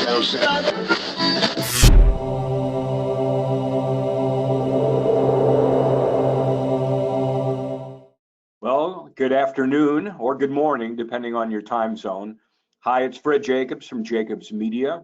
Well, good afternoon or good morning, depending on your time zone. Hi, it's Fred Jacapps from Jacapps Media,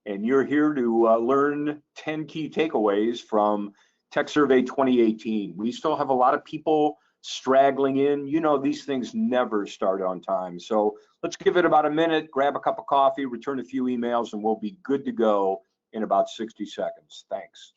and you're here to learn 10 key takeaways from Techsurvey 2018. We still have a lot of people straggling in. You know, these things never start on time. So let's give it about a minute, grab a cup of coffee, return a few emails, and we'll be good to go in about 60 seconds. Thanks.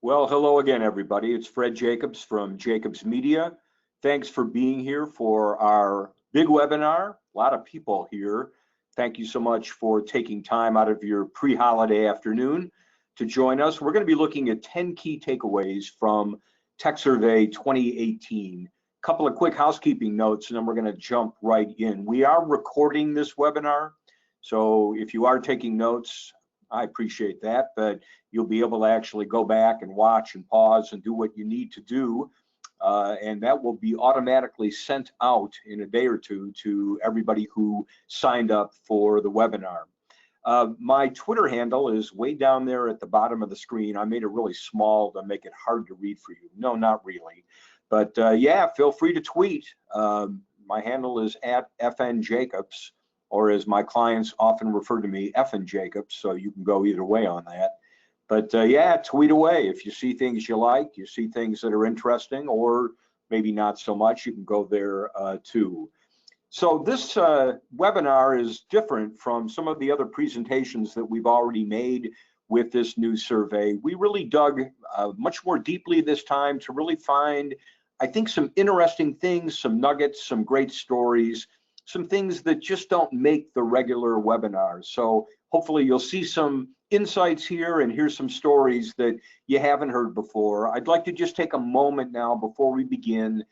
Well, hello again, everybody. It's Fred Jacapps from Jacapps Media. Thanks for being here for our big webinar. A lot of people here. Thank you so much for taking time out of your pre-holiday afternoon to join us. We're going to be looking at 10 key takeaways from Techsurvey 2018. A couple of quick housekeeping notes, and then we're going to jump right in. We are recording this webinar, so if you are taking notes, I appreciate that, but you'll be able to actually go back and watch and pause and do what you need to do. And that will be automatically sent out in a day or two to everybody who signed up for the webinar. My Twitter handle is way down there at the bottom of the screen. I made it really small to make it hard to read for you. No, not really. But yeah, feel free to tweet. My handle is @FNJacapps. Or as my clients often refer to me, effing Jacapps, so you can go either way on that. But yeah, tweet away. If you see things you like, you see things that are interesting, or maybe not so much, you can go there too. So this webinar is different from some of the other presentations that we've already made with this new survey. We really dug much more deeply this time to really find, I think, some interesting things, some nuggets, some great stories, some things that just don't make the regular webinars. So hopefully you'll see some insights here and hear some stories that you haven't heard before. I'd like to just take a moment now before we begin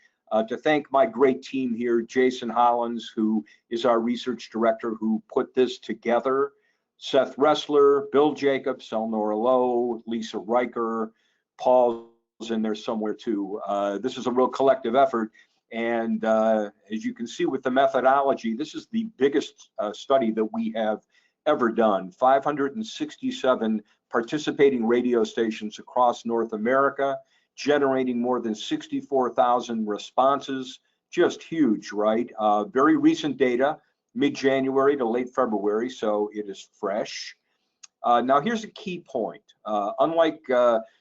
to thank my great team here, Jason Hollins, who is our research director who put this together, Seth Ressler, Bill Jacapps, Elnora Lowe, Lisa Riker, Paul's in there somewhere too. This is a real collective effort. And as you can see with the methodology, this is the biggest study that we have ever done. 567 participating radio stations across North America, generating more than 64,000 responses. Just huge, right? Very recent data, mid-January to late February, so it is fresh. Now here's a key point. Unlike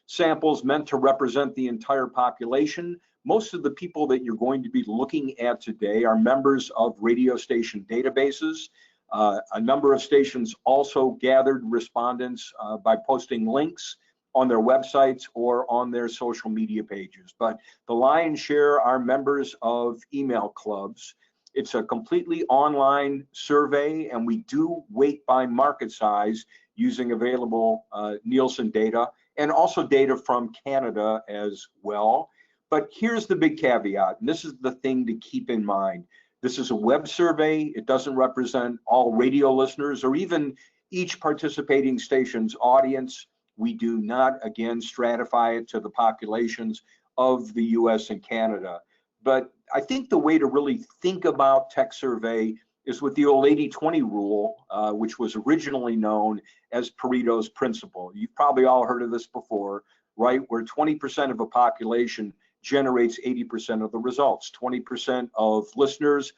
samples meant to represent the entire population, most of the people that you're going to be looking at today are members of radio station databases. A number of stations also gathered respondents by posting links on their websites or on their social media pages. But the lion's share are members of email clubs. It's a completely online survey, and we do weight by market size using available Nielsen data and also data from Canada as well. But here's the big caveat, and this is the thing to keep in mind. This is a web survey. It doesn't represent all radio listeners or even each participating station's audience. We do not, again, stratify it to the populations of the US and Canada. But I think the way to really think about Techsurvey is with the old 80-20 rule, which was originally known as Pareto's principle. You've probably all heard of this before, right? Where 20% of a population generates 80% of the results. 20% of listeners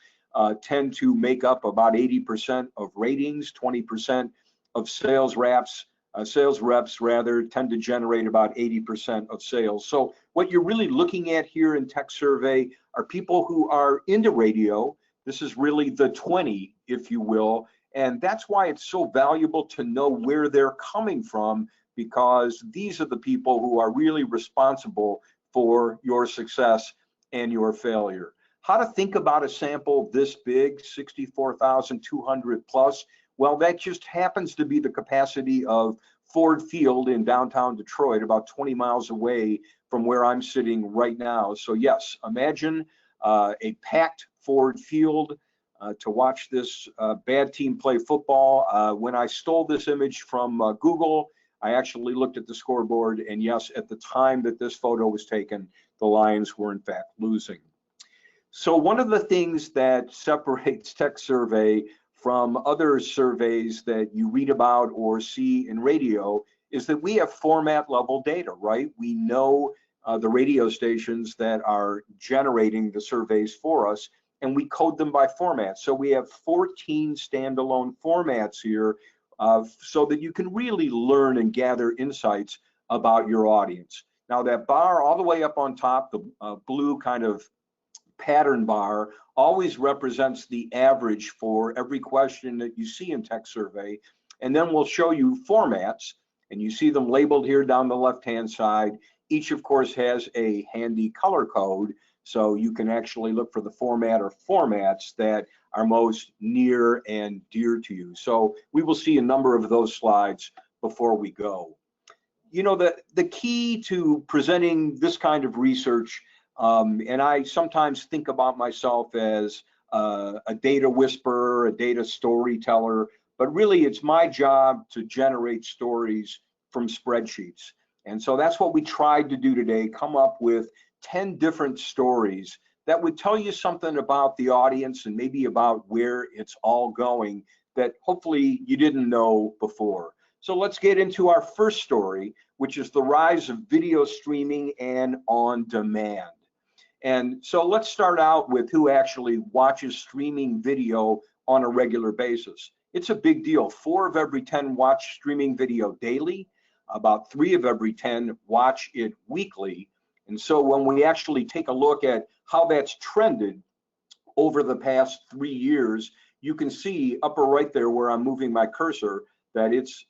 tend to make up about 80% of ratings. 20% of sales reps tend to generate about 80% of sales. So what you're really looking at here in Techsurvey are people who are into radio. This is really the 20, if you will, and that's why it's so valuable to know where they're coming from, because these are the people who are really responsible for your success and your failure. How to think about a sample this big, 64,200 plus? Well, that just happens to be the capacity of Ford Field in downtown Detroit, about 20 miles away from where I'm sitting right now. So yes, imagine a packed Ford Field to watch this bad team play football. When I stole this image from Google, I actually looked at the scoreboard, and yes, at the time that this photo was taken, the Lions were in fact losing. So one of the things that separates Techsurvey from other surveys that you read about or see in radio is that we have format level data, right? We know the radio stations that are generating the surveys for us, and we code them by format. So we have 14 standalone formats here so that you can really learn and gather insights about your audience. Now that bar all the way up on top, the blue kind of pattern bar, always represents the average for every question that you see in Techsurvey. And then we'll show you formats, and you see them labeled here down the left-hand side. Each, of course, has a handy color code, so you can actually look for the format or formats that are most near and dear to you. So we will see a number of those slides before we go. You know, the key to presenting this kind of research, and I sometimes think about myself as a data whisperer, a data storyteller, but really it's my job to generate stories from spreadsheets. And so that's what we tried to do today, come up with 10 different stories that would tell you something about the audience and maybe about where it's all going that hopefully you didn't know before. So let's get into our first story, which is the rise of video streaming and on demand. And so let's start out with who actually watches streaming video on a regular basis. It's a big deal. 4 of every 10 watch streaming video daily. About 3 of every 10 watch it weekly. And so when we actually take a look at how that's trended over the past 3 years, you can see upper right there where I'm moving my cursor that it's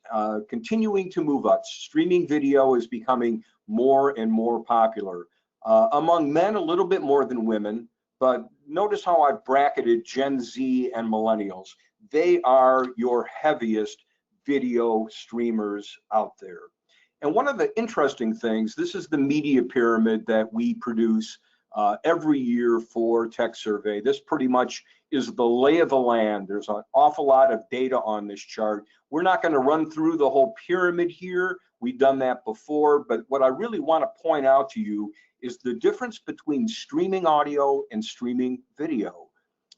continuing to move up. Streaming video is becoming more and more popular. Among men, a little bit more than women, but notice how I've bracketed Gen Z and millennials. They are your heaviest video streamers out there. And one of the interesting things, this is the media pyramid that we produce every year for Techsurvey. This pretty much is the lay of the land. There's an awful lot of data on this chart. We're not going to run through the whole pyramid here. We've done that before, but what I really want to point out to you is the difference between streaming audio and streaming video.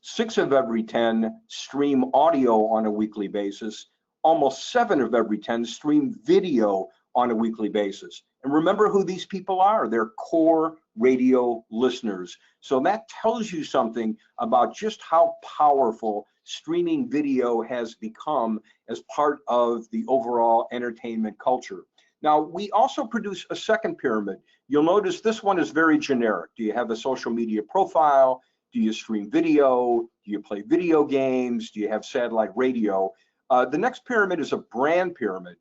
6 of every 10 stream audio on a weekly basis. Almost 7 of every 10 stream video on a weekly basis. And remember who these people are. They're core radio listeners. So that tells you something about just how powerful streaming video has become as part of the overall entertainment culture. Now, we also produce a second pyramid. You'll notice this one is very generic. Do you have a social media profile? Do you stream video? Do you play video games? Do you have satellite radio? The next pyramid is a brand pyramid.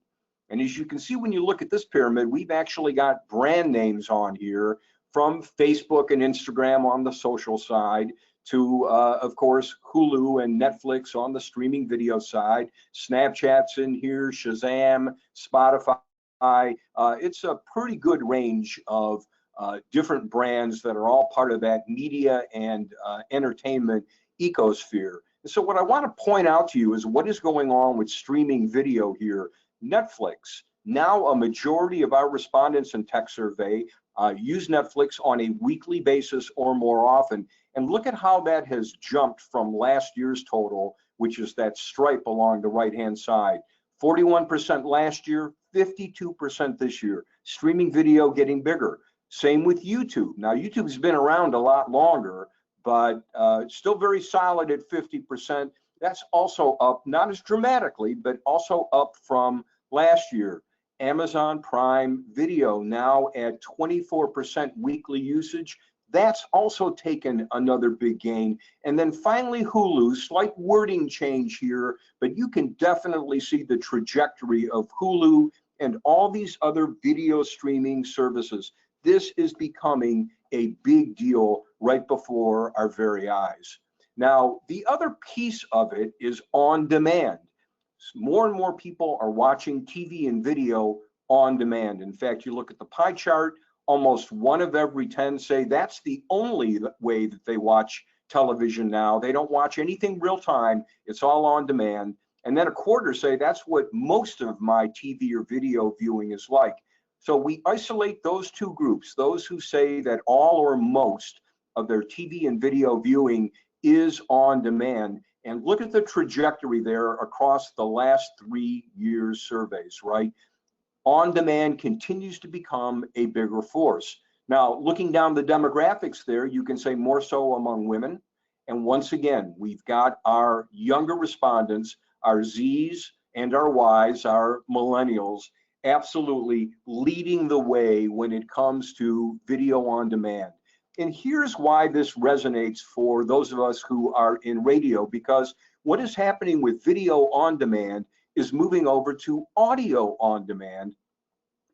And as you can see, when you look at this pyramid, we've actually got brand names on here from Facebook and Instagram on the social side to, of course, Hulu and Netflix on the streaming video side. Snapchat's in here, Shazam, Spotify. It's a pretty good range of different brands that are all part of that media and entertainment ecosphere. And so what I want to point out to you is what is going on with streaming video here. Netflix. Now a majority of our respondents in Techsurvey use Netflix on a weekly basis or more often. And look at how that has jumped from last year's total, which is that stripe along the right-hand side. 41% last year, 52% this year. Streaming video getting bigger. Same with YouTube. Now, YouTube's been around a lot longer, but still very solid at 50%. That's also up, not as dramatically, but also up from last year. Amazon Prime Video now at 24% weekly usage. That's also taken another big gain. And then finally, Hulu, slight wording change here, but you can definitely see the trajectory of Hulu and all these other video streaming services. This is becoming a big deal right before our very eyes. Now, the other piece of it is on demand. More and more people are watching TV and video on demand. In fact, you look at the pie chart, almost 1 of every 10 say that's the only way that they watch television now. They don't watch anything real time. It's all on demand. And then 1/4 say that's what most of my TV or video viewing is like. So we isolate those two groups, those who say that all or most of their TV and video viewing is on demand. And look at the trajectory there across the last 3 years surveys, right? On demand continues to become a bigger force. Now, looking down the demographics there, you can say more so among women. And once again, we've got our younger respondents, our Zs and our Ys, our millennials, absolutely leading the way when it comes to video on demand. And here's why this resonates for those of us who are in radio, because what is happening with video on demand is moving over to audio on demand,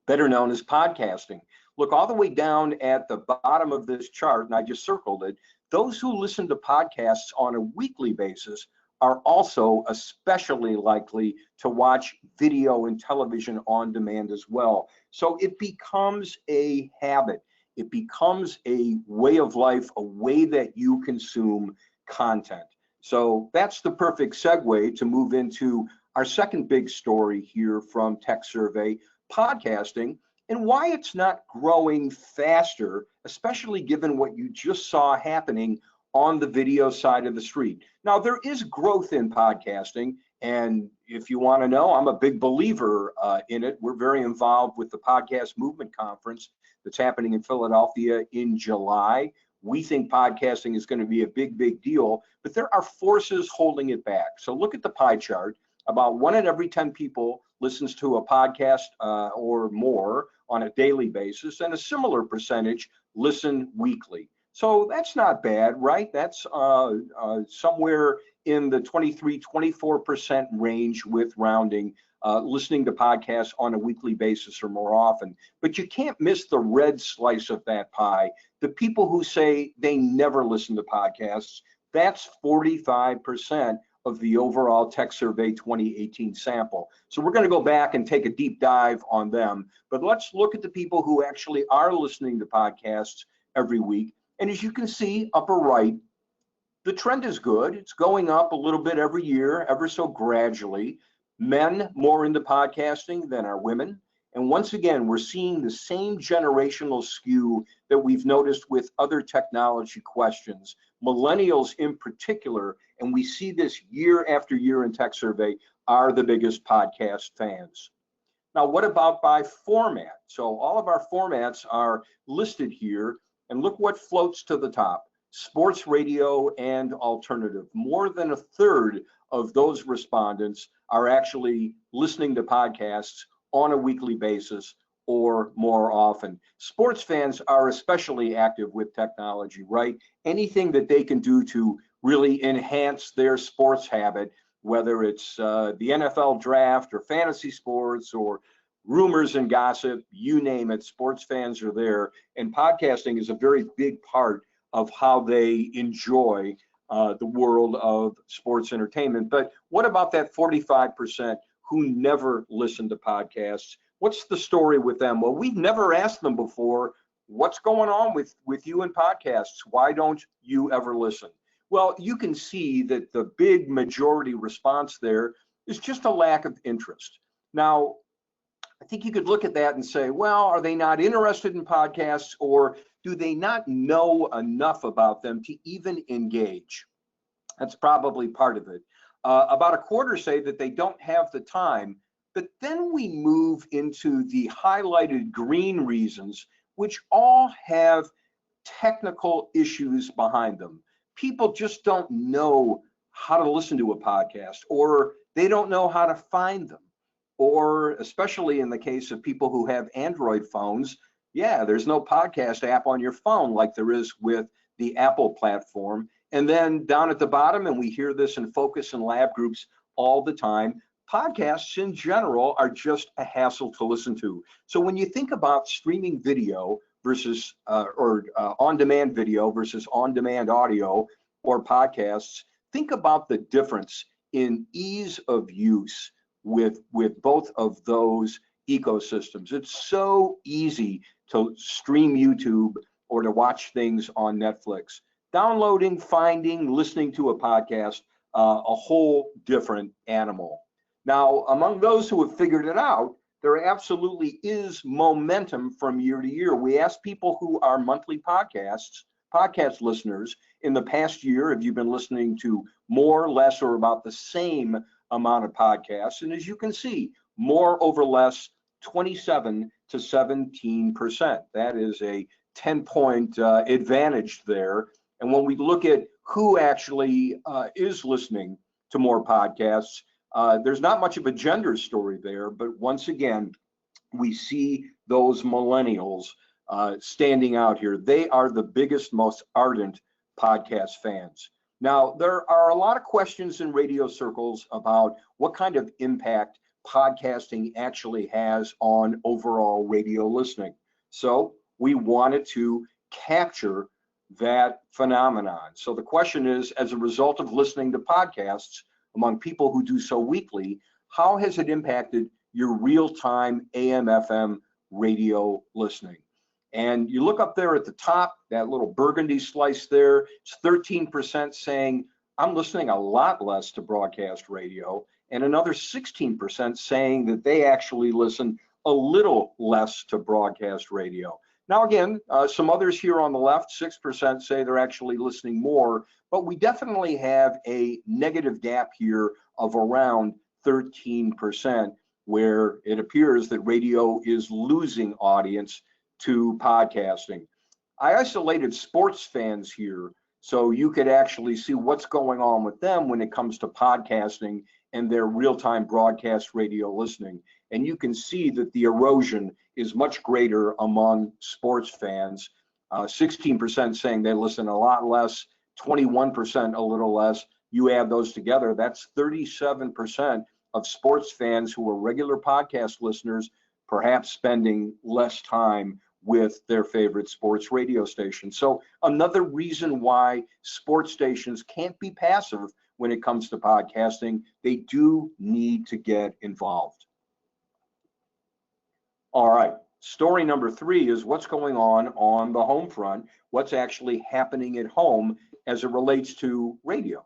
better known as podcasting. Look all the way down at the bottom of this chart, and I just circled it. Those who listen to podcasts on a weekly basis are also especially likely to watch video and television on demand as well. So it becomes a habit. It becomes a way of life, a way that you consume content. So that's the perfect segue to move into our second big story here from Techsurvey, podcasting, and why it's not growing faster, especially given what you just saw happening on the video side of the street. Now, there is growth in podcasting, and if you want to know, I'm a big believer in it. We're very involved with the Podcast Movement Conference that's happening in Philadelphia in July. We think podcasting is going to be a big, big deal, but there are forces holding it back. So look at the pie chart. About 1 in every 10 people listens to a podcast or more on a daily basis, and a similar percentage listen weekly. So that's not bad, right? That's somewhere in the 23-24% range with rounding, listening to podcasts on a weekly basis or more often. But you can't miss the red slice of that pie. The people who say they never listen to podcasts, that's 45% of the overall Techsurvey 2018 sample. So we're going to go back and take a deep dive on them. But let's look at the people who actually are listening to podcasts every week. And as you can see, upper right, the trend is good. It's going up a little bit every year, ever so gradually. Men more into podcasting than are women. And once again, we're seeing the same generational skew that we've noticed with other technology questions, millennials in particular, and we see this year after year in Techsurvey, are the biggest podcast fans. Now, what about by format? So all of our formats are listed here, and look what floats to the top: sports radio and alternative. More than 1/3 of those respondents are actually listening to podcasts on a weekly basis or more often. Sports fans are especially active with technology, right? Anything that they can do to really enhance their sports habit, whether it's the NFL draft or fantasy sports or rumors and gossip, you name it, sports fans are there. And podcasting is a very big part of how they enjoy the world of sports entertainment. But what about that 45% who never listen to podcasts? What's the story with them? Well, we've never asked them before, what's going on with you and podcasts? Why don't you ever listen? Well, you can see that the big majority response there is just a lack of interest. Now, I think you could look at that and say, well, are they not interested in podcasts, or do they not know enough about them to even engage? That's probably part of it. About a quarter say that they don't have the time, but then we move into the highlighted green reasons, which all have technical issues behind them. People just don't know how to listen to a podcast, or they don't know how to find them. Or especially in the case of people who have Android phones, yeah, there's no podcast app on your phone like there is with the Apple platform. And then down at the bottom, and we hear this in focus and lab groups all the time, podcasts in general are just a hassle to listen to. So when you think about streaming video versus on-demand video versus on-demand audio or podcasts, think about the difference in ease of use with both of those ecosystems. It's so easy to stream YouTube or to watch things on Netflix. Downloading, finding, listening to a podcast, a whole different animal. Now, among those who have figured it out, there absolutely is momentum from year to year. We asked people who are monthly podcast listeners in the past year, have you been listening to more, less, or about the same amount of podcasts? And as you can see, more over less, 27 to 17%. That is a 10-point advantage there. And when we look at who actually is listening to more podcasts, there's not much of a gender story there, but once again, we see those millennials standing out here. They are the biggest, most ardent podcast fans. Now, there are a lot of questions in radio circles about what kind of impact podcasting actually has on overall radio listening. So we wanted to capture that phenomenon. So the question is, as a result of listening to podcasts among people who do so weekly, how has it impacted your real-time AM/FM radio listening? And you look up there at the top, that little burgundy slice there, it's 13% saying, I'm listening a lot less to broadcast radio, and another 16% saying that they actually listen a little less to broadcast radio. Now again, some others here on the left, 6% say they're actually listening more, but we definitely have a negative gap here of around 13%, where it appears that radio is losing audience to podcasting. I isolated sports fans here so you could actually see what's going on with them when it comes to podcasting and their real-time broadcast radio listening. And you can see that the erosion is much greater among sports fans. 16% saying they listen a lot less, 21% a little less. You add those together, that's 37% of sports fans who are regular podcast listeners, perhaps spending less time with their favorite sports radio station. So another reason why sports stations can't be passive when it comes to podcasting, they do need to get involved. All right, story number 3 is what's going on the home front, what's actually happening at home as it relates to radio.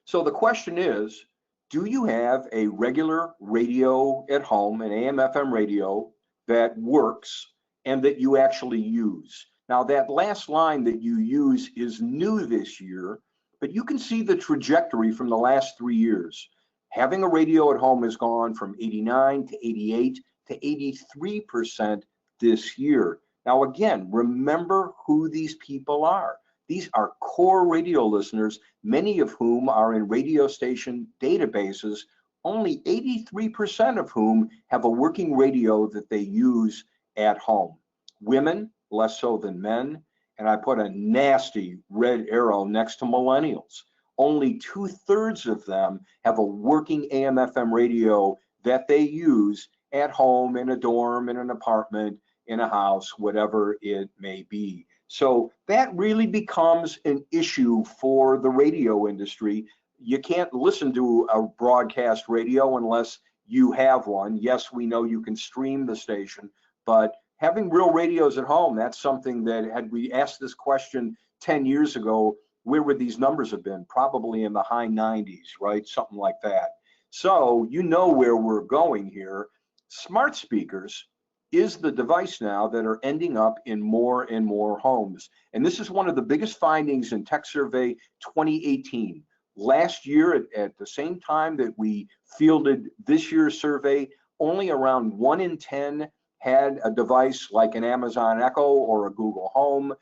So the question is, do you have a regular radio at home, an AM/FM radio that works and that you actually use? Now that last line that you use is new this year, but you can see the trajectory from the last 3 years. Having a radio at home has gone from 89 to 88 to 83% this year. Now again, remember who these people are. These are core radio listeners, many of whom are in radio station databases, only 83% of whom have a working radio that they use at home. Women, less so than men, and I put a nasty red arrow next to millennials. Only 2/3 of them have a working AM/FM radio that they use at home, in a dorm, in an apartment, in a house, whatever it may be. So that really becomes an issue for the radio industry. You can't listen to a broadcast radio unless you have one. Yes, we know you can stream the station, but having real radios at home, that's something that, had we asked this question 10 years ago, where would these numbers have been? Probably in the high 90s, right? Something like that. So you know where we're going here. smart speakers is the device now that are ending up in more and more homes. And this is one of the biggest findings in Techsurvey 2018. Last year, at the same time that we fielded this year's survey, only around 1 in 10 had a device like an Amazon Echo or a Google Home.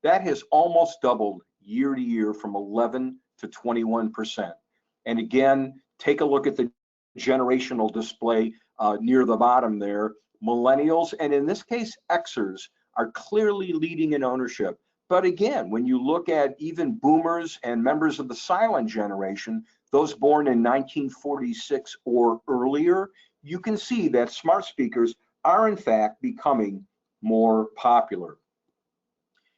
That has almost doubled year to year from 11 to 21%. And again, take a look at the generational display near the bottom there. Millennials, and in this case, Xers, are clearly leading in ownership. But again, when you look at even boomers and members of the silent generation, those born in 1946 or earlier, you can see that smart speakers are in fact becoming more popular.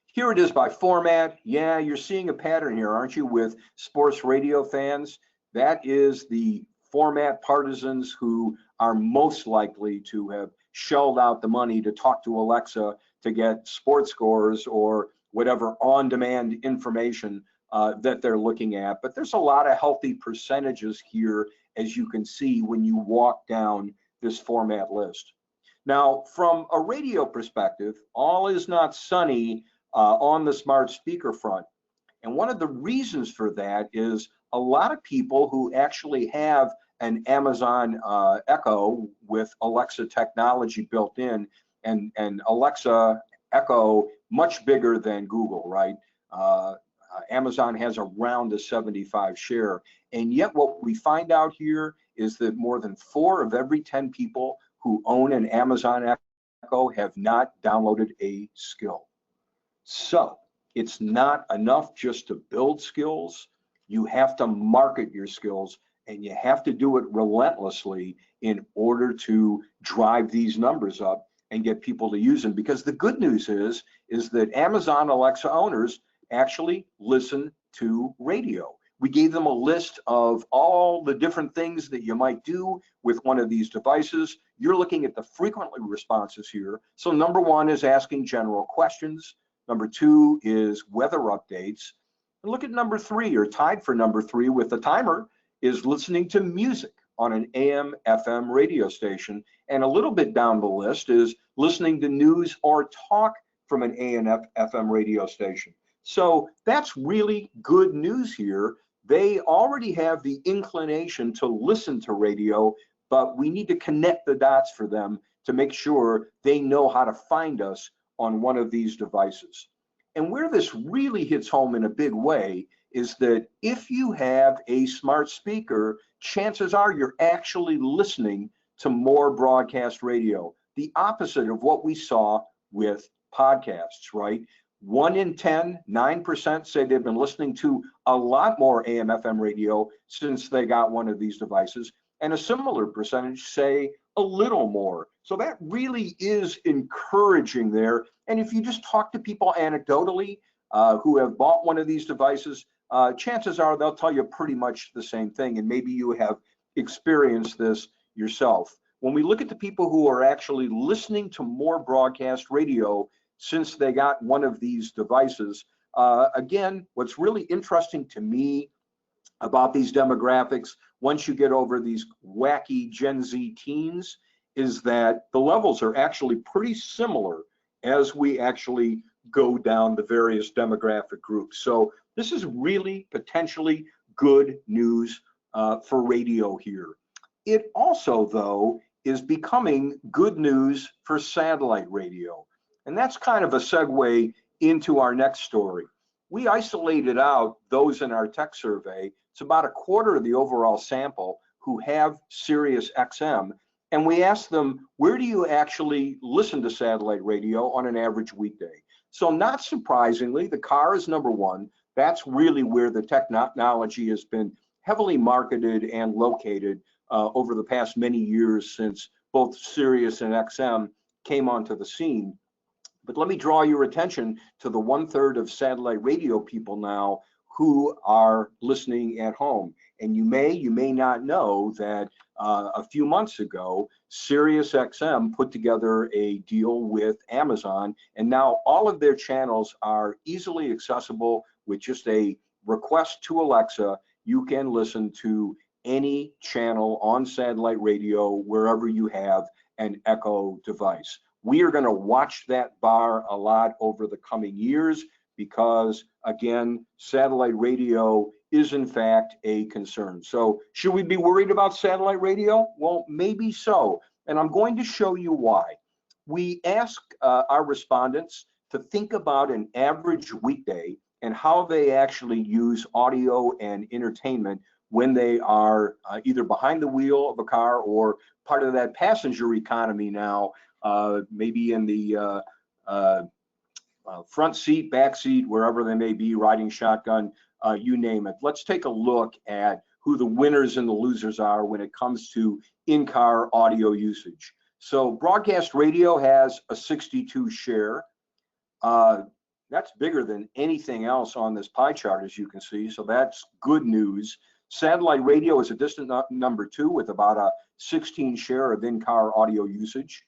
Here it is by format. Yeah, you're seeing a pattern here, aren't you, with sports radio fans? That is the format partisans who are most likely to have shelled out the money to talk to Alexa to get sports scores or whatever on-demand information that they're looking at. But there's a lot of healthy percentages here, as you can see when you walk down this format list. Now, from a radio perspective, all is not sunny on the smart speaker front. And one of the reasons for that is a lot of people who actually have an Amazon Echo with Alexa technology built in, and Alexa Echo much bigger than Google, right? Amazon has around a 75 share. And yet what we find out here is that more than 4 of every 10 people who own an Amazon Echo have not downloaded a skill. So it's not enough just to build skills. You have to market your skills, and you have to do it relentlessly in order to drive these numbers up and get people to use them. Because the good news is that Amazon Alexa owners actually listen to radio. We gave them a list of all the different things that you might do with one of these devices. You're looking at the frequently responses here. So number 1 is asking general questions. Number 2 is weather updates. And look at number 3, or tied for number 3 with the timer, is listening to music on an AM/FM radio station. And a little bit down the list is listening to news or talk from an AM/FM radio station. So that's really good news here. They already have the inclination to listen to radio, but we need to connect the dots for them to make sure they know how to find us on one of these devices. And where this really hits home in a big way is that if you have a smart speaker, chances are you're actually listening to more broadcast radio, the opposite of what we saw with podcasts, right? 1 in 10, 9% say they've been listening to a lot more AM/FM radio since they got one of these devices, and a similar percentage say a little more. So that really is encouraging there. And if you just talk to people anecdotally who have bought one of these devices, chances are they'll tell you pretty much the same thing, and maybe you have experienced this yourself. When we look at the people who are actually listening to more broadcast radio since they got one of these devices, again, what's really interesting to me about these demographics, once you get over these wacky Gen Z teens, is that the levels are actually pretty similar as we actually go down the various demographic groups. So this is really potentially good news for radio here. It also, though, is becoming good news for satellite radio. And that's kind of a segue into our next story. We isolated out those in our tech survey. It's about 1/4 of the overall sample who have Sirius XM. And we asked them, where do you actually listen to satellite radio on an average weekday? So not surprisingly, the car is number 1. That's really where the technology has been heavily marketed and located over the past many years since both Sirius and XM came onto the scene. But let me draw your attention to the 1/3 of satellite radio people now who are listening at home. And you may not know that a few months ago, Sirius XM put together a deal with Amazon, and now all of their channels are easily accessible with just a request to Alexa. You can listen to any channel on satellite radio wherever you have an echo device. We are going to watch that bar a lot over the coming years because, again, satellite radio is in fact a concern. So should we be worried about satellite radio? Well, maybe so. And I'm going to show you why. We ask our respondents to think about an average weekday and how they actually use audio and entertainment when they are either behind the wheel of a car or part of that passenger economy now, maybe in the front seat, back seat, wherever they may be, riding shotgun, you name it. Let's take a look at who the winners and the losers are when it comes to in-car audio usage. So broadcast radio has a 62 share. That's bigger than anything else on this pie chart, as you can see, so that's good news. Satellite radio is a distant number 2 with about a 16 share of in-car audio usage,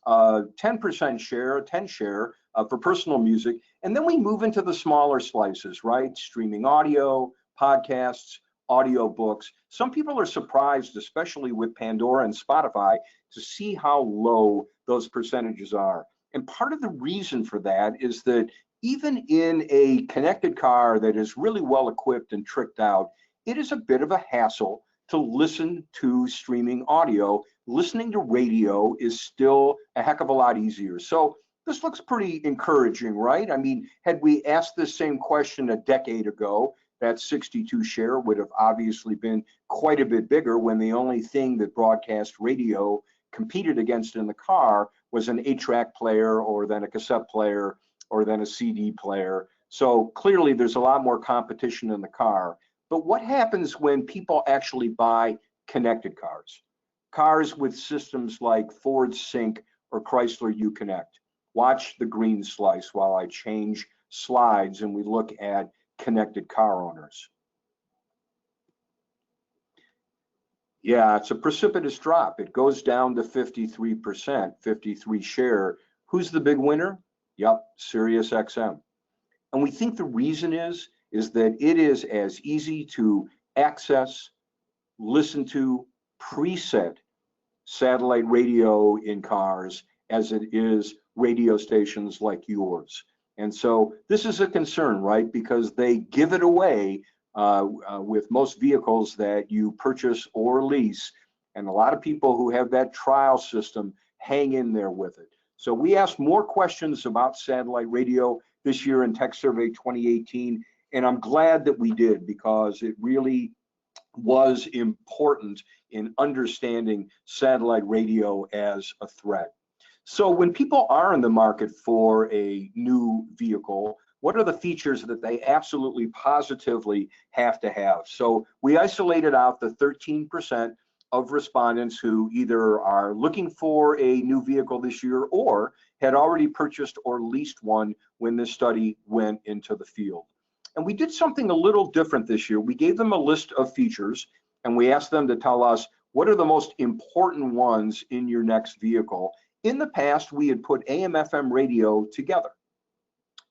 10% share, 10 share for personal music, and then we move into the smaller slices, right? Streaming audio, podcasts, audio books. Some people are surprised, especially with Pandora and Spotify, to see how low those percentages are. And part of the reason for that is that even in a connected car that is really well equipped and tricked out, it is a bit of a hassle to listen to streaming audio. Listening to radio is still a heck of a lot easier. So this looks pretty encouraging, right? I mean, had we asked this same question a decade ago, that 62 share would have obviously been quite a bit bigger when the only thing that broadcast radio competed against in the car was an 8-track player or then a cassette player or then a CD player. So clearly there's a lot more competition in the car. But what happens when people actually buy connected cars? Cars with systems like Ford Sync or Chrysler Uconnect. Watch the green slice while I change slides and we look at connected car owners. Yeah, it's a precipitous drop. It goes down to 53%, 53 share. Who's the big winner? Yep, Sirius XM. And we think the reason is that it is as easy to access, listen to, preset satellite radio in cars as it is radio stations like yours. And so this is a concern, right? Because they give it away with most vehicles that you purchase or lease. And a lot of people who have that trial system hang in there with it. So we asked more questions about satellite radio this year in Techsurvey 2018. And I'm glad that we did because it really was important in understanding satellite radio as a threat. So when people are in the market for a new vehicle, what are the features that they absolutely positively have to have? So we isolated out the 13% of respondents who either are looking for a new vehicle this year or had already purchased or leased one when this study went into the field. And we did something a little different this year. We gave them a list of features and we asked them to tell us what are the most important ones in your next vehicle. In the past, we had put AM/FM radio together.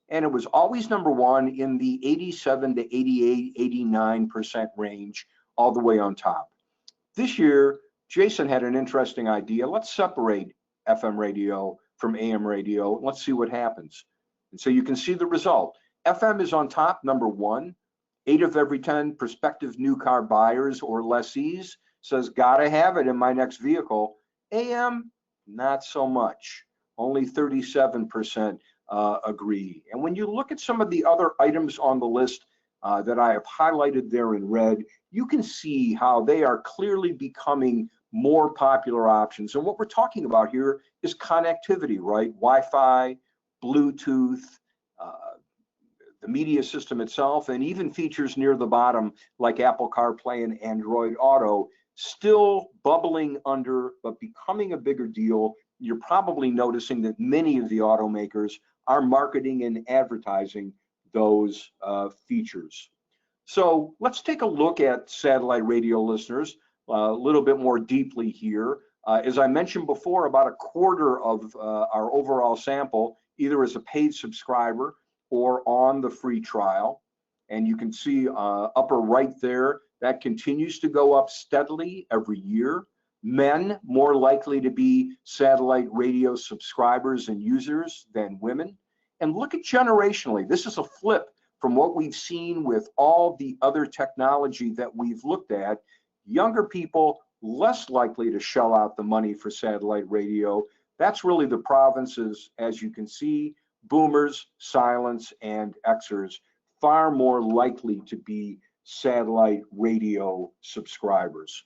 And it was always number 1 in the 87 to 88, 89% range, all the way on top. This year, Jason had an interesting idea. Let's separate FM radio from AM radio. Let's see what happens. And so you can see the result. FM is on top, number 1. 8 of every 10 prospective new car buyers or lessees says, gotta have it in my next vehicle. AM, not so much. Only 37% agree. And when you look at some of the other items on the list that I have highlighted there in red, you can see how they are clearly becoming more popular options. And what we're talking about here is connectivity, right? Wi-Fi, Bluetooth, the media system itself, and even features near the bottom like Apple CarPlay and Android Auto, still bubbling under, but becoming a bigger deal. You're probably noticing that many of the automakers are marketing and advertising those features. So let's take a look at satellite radio listeners a little bit more deeply here. As I mentioned before, about a quarter of our overall sample either as a paid subscriber or on the free trial. And you can see upper right there, that continues to go up steadily every year. Men more likely to be satellite radio subscribers and users than women. And look at generationally. This is a flip from what we've seen with all the other technology that we've looked at. Younger people less likely to shell out the money for satellite radio. That's really the provinces, as you can see, boomers, silents, and Xers, far more likely to be satellite radio subscribers.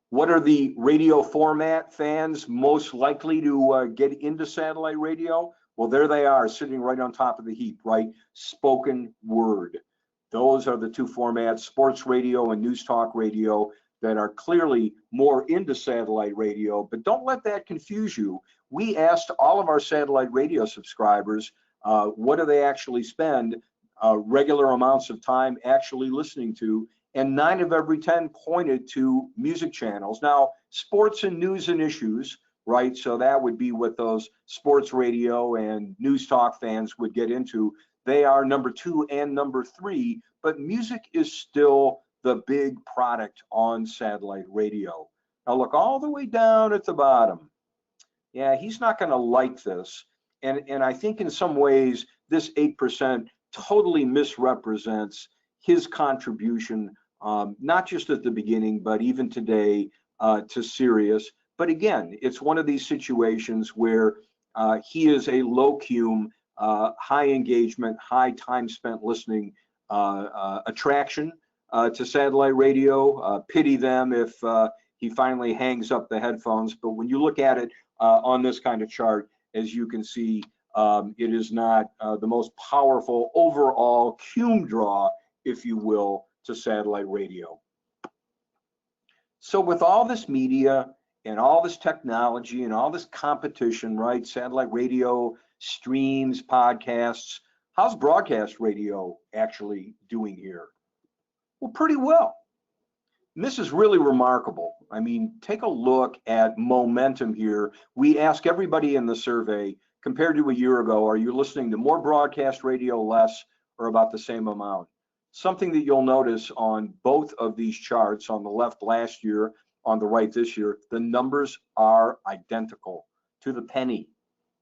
What are the radio format fans most likely to get into satellite radio? Well, there they are, sitting right on top of the heap, right? Spoken word. Those are the two formats, sports radio and news talk radio, that are clearly more into satellite radio. But don't let that confuse you. We asked all of our satellite radio subscribers, what do they actually spend regular amounts of time actually listening to? And 9 of every 10 pointed to music channels. Now, sports and news and issues, right? So that would be what those sports radio and news talk fans would get into. They are number 2 and number 3, but music is still the big product on satellite radio. Now look all the way down at the bottom. Yeah, he's not going to like this. And I think in some ways, this 8% totally misrepresents his contribution, not just at the beginning, but even today to Sirius. But again, it's one of these situations where he is a low cum, high engagement, high time spent listening attraction to satellite radio. Pity them if he finally hangs up the headphones. But when you look at it on this kind of chart, as you can see, it is not the most powerful overall cum draw, if you will, to satellite radio. So with all this media and all this technology and all this competition, right? Satellite radio, streams, podcasts, how's broadcast radio actually doing here? Well, pretty well. And this is really remarkable. I mean, take a look at momentum here. We ask everybody in the survey, compared to a year ago, are you listening to more broadcast radio, less, or about the same amount? Something that you'll notice on both of these charts, on the left last year, on the right this year, the numbers are identical to the penny.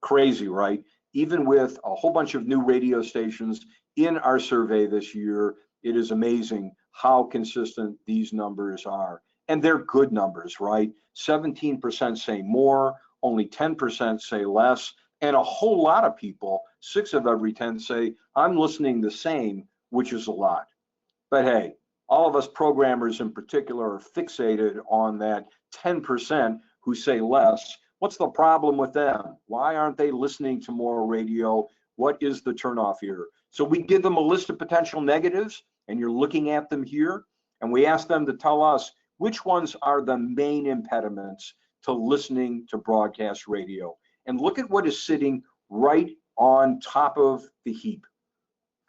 Crazy, right? Even with a whole bunch of new radio stations in our survey this year, it is amazing how consistent these numbers are. And they're good numbers, right? 17% say more, only 10% say less, and a whole lot of people, 6 of every 10 say, I'm listening the same, which is a lot. But hey, all of us programmers in particular are fixated on that 10% who say less. What's the problem with them? Why aren't they listening to more radio? What is the turnoff here? So we give them a list of potential negatives, and you're looking at them here, and we ask them to tell us which ones are the main impediments to listening to broadcast radio. And look at what is sitting right on top of the heap.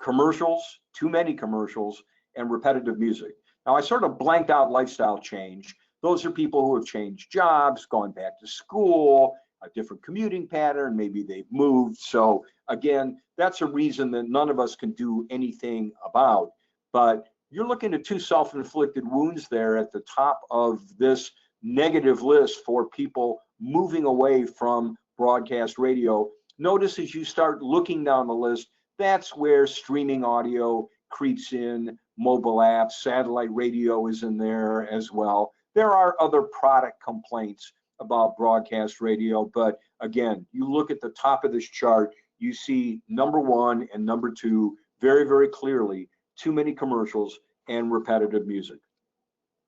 Commercials, too many commercials, and repetitive music. Now, I sort of blanked out lifestyle change. Those are people who have changed jobs, gone back to school, a different commuting pattern, maybe they've moved. So again, that's a reason that none of us can do anything about. But you're looking at 2 self-inflicted wounds there at the top of this negative list for people moving away from broadcast radio. Notice as you start looking down the list, that's where streaming audio creeps in, mobile apps, satellite radio is in there as well. There are other product complaints about broadcast radio, but again, you look at the top of this chart, you see number 1 and number 2 very, very clearly, too many commercials and repetitive music.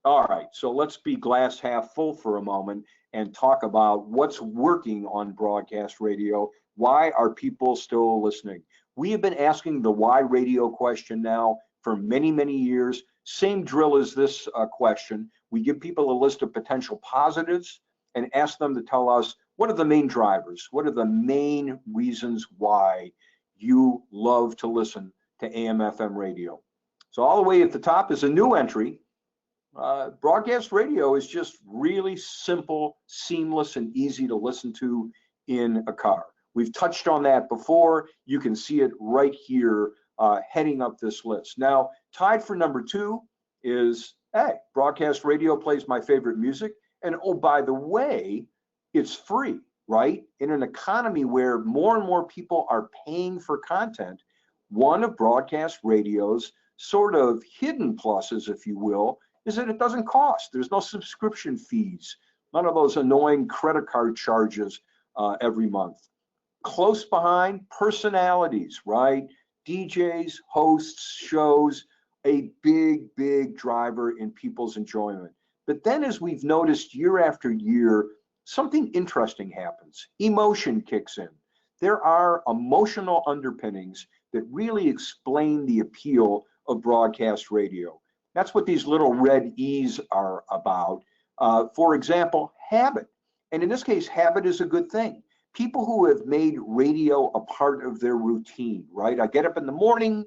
All right, so let's be glass half full for a moment and talk about what's working on broadcast radio. Why are people still listening? We have been asking the why radio question now for many, many years. Same drill as this question. We give people a list of potential positives and ask them to tell us what are the main drivers, what are the main reasons why you love to listen to AM/FM radio. So all the way at the top is a new entry. Broadcast radio is just really simple, seamless, and easy to listen to in a car. We've touched on that before. You can see it right here heading up this list. Now, tied for number 2 is, hey, broadcast radio plays my favorite music And oh, by the way, it's free, right? In an economy where more and more people are paying for content, one of broadcast radio's sort of hidden pluses, if you will, is that it doesn't cost. There's no subscription fees, none of those annoying credit card charges every month. Close behind, personalities, right? DJs, hosts, shows, a big, big driver in people's enjoyment. But then, as we've noticed year after year, something interesting happens. Emotion kicks in. There are emotional underpinnings that really explain the appeal of broadcast radio. That's what these little red E's are about. For example, habit. And in this case, habit is a good thing. People who have made radio a part of their routine, right? I get up in the morning,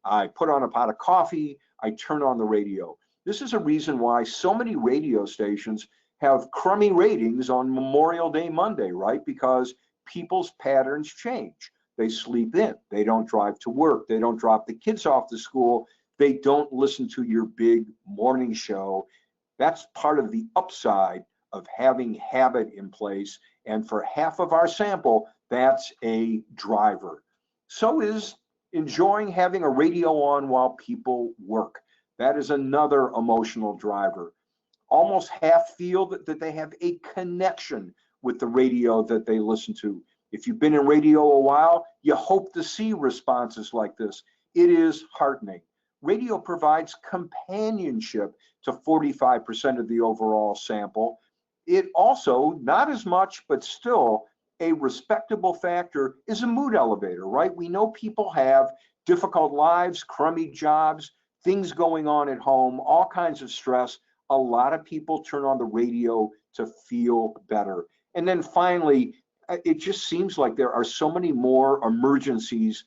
I put on a pot of coffee, I turn on the radio. This is a reason why so many radio stations have crummy ratings on Memorial Day Monday, right? Because people's patterns change. They sleep in, they don't drive to work, they don't drop the kids off to school, they don't listen to your big morning show. That's part of the upside of having habit in place. And for half of our sample, that's a driver. So is enjoying having a radio on while people work. That is another emotional driver. Almost half feel that they have a connection with the radio that they listen to. If you've been in radio a while, you hope to see responses like this. It is heartening. Radio provides companionship to 45% of the overall sample. It also, not as much, but still a respectable factor, is a mood elevator, right? We know people have difficult lives, crummy jobs, things going on at home, all kinds of stress. A lot of people turn on the radio to feel better. And then finally, it just seems like there are so many more emergencies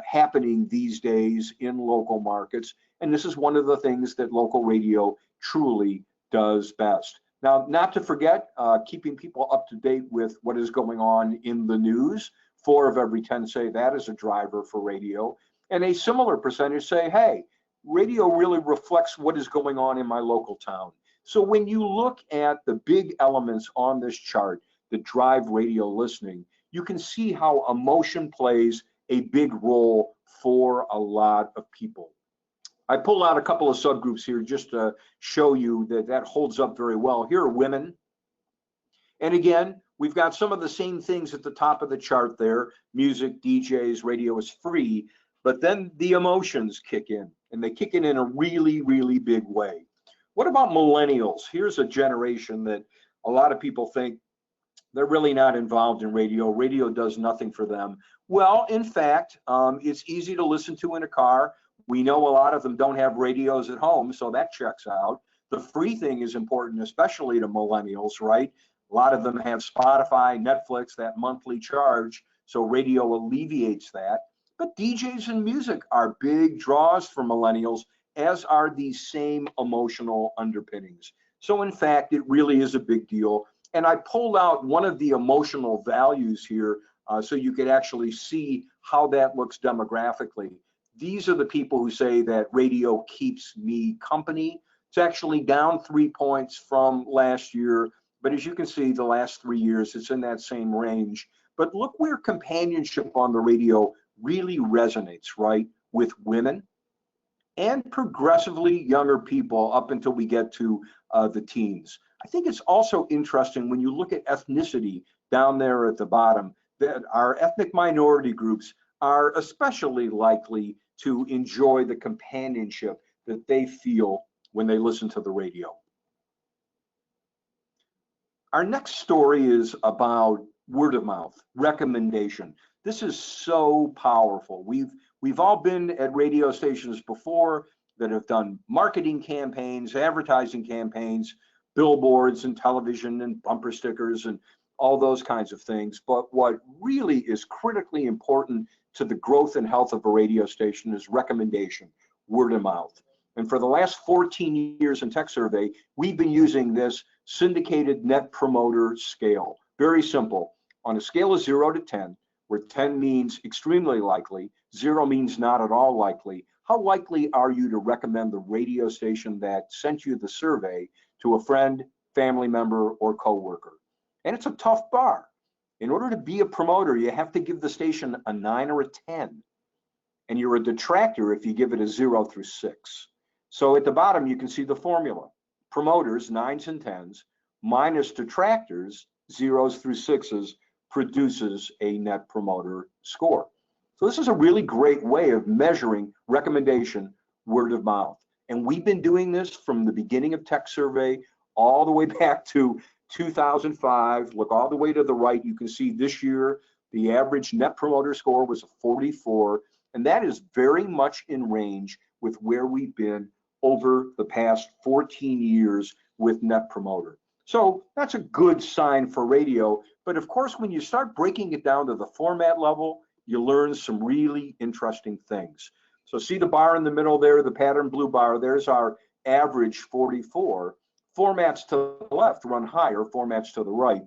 happening these days in local markets. And this is one of the things that local radio truly does best. Now, not to forget, keeping people up to date with what is going on in the news. 4 of every 10 say that is a driver for radio. And a similar percentage say, hey, radio really reflects what is going on in my local town. So when you look at the big elements on this chart that drive radio listening, you can see how emotion plays a big role for a lot of people. I pulled out a couple of subgroups here just to show you that that holds up very well. Here are women. And again, we've got some of the same things at the top of the chart there. Music, DJs, radio is free. But then the emotions kick in, and they kick in a really, really big way. What about millennials? Here's a generation that a lot of people think they're really not involved in radio. Radio does nothing for them. Well, in fact, it's easy to listen to in a car. We know a lot of them don't have radios at home, so that checks out. The free thing is important, especially to millennials, right? A lot of them have Spotify, Netflix, that monthly charge, so radio alleviates that. But DJs and music are big draws for millennials, as are these same emotional underpinnings. So in fact, it really is a big deal. And I pulled out one of the emotional values here so you could actually see how that looks demographically. These are the people who say that radio keeps me company. It's actually down 3 points from last year, but as you can see, the last 3 years, it's in that same range. But look where companionship on the radio really resonates, right? With women and progressively younger people up until we get to the teens. I think it's also interesting when you look at ethnicity down there at the bottom, that our ethnic minority groups are especially likely to enjoy the companionship that they feel when they listen to the radio. Our next story is about word of mouth, recommendation. This is so powerful. We've all been at radio stations before that have done marketing campaigns, advertising campaigns, billboards and television and bumper stickers and all those kinds of things. But what really is critically important to the growth and health of a radio station is recommendation, word of mouth. And for the last 14 years in Techsurvey, we've been using this syndicated net promoter scale. Very simple. On a scale of 0 to 10, where 10 means extremely likely, 0 means not at all likely, how likely are you to recommend the radio station that sent you the survey to a friend, family member, or coworker. And it's a tough bar. In order to be a promoter, you have to give the station a 9 or a 10. And you're a detractor if you give it a 0 through 6. So at the bottom, you can see the formula. Promoters, 9s and 10s, minus detractors, 0s through 6s, produces a net promoter score. So this is a really great way of measuring recommendation, word of mouth. And we've been doing this from the beginning of Techsurvey all the way back to 2005. Look all the way to the right. You can see this year, the average net promoter score was a 44. And that is very much in range with where we've been over the past 14 years with net promoter. So that's a good sign for radio. But of course, when you start breaking it down to the format level, you learn some really interesting things. So see the bar in the middle there, the pattern blue bar, there's our average 44. Formats to the left run higher, formats to the right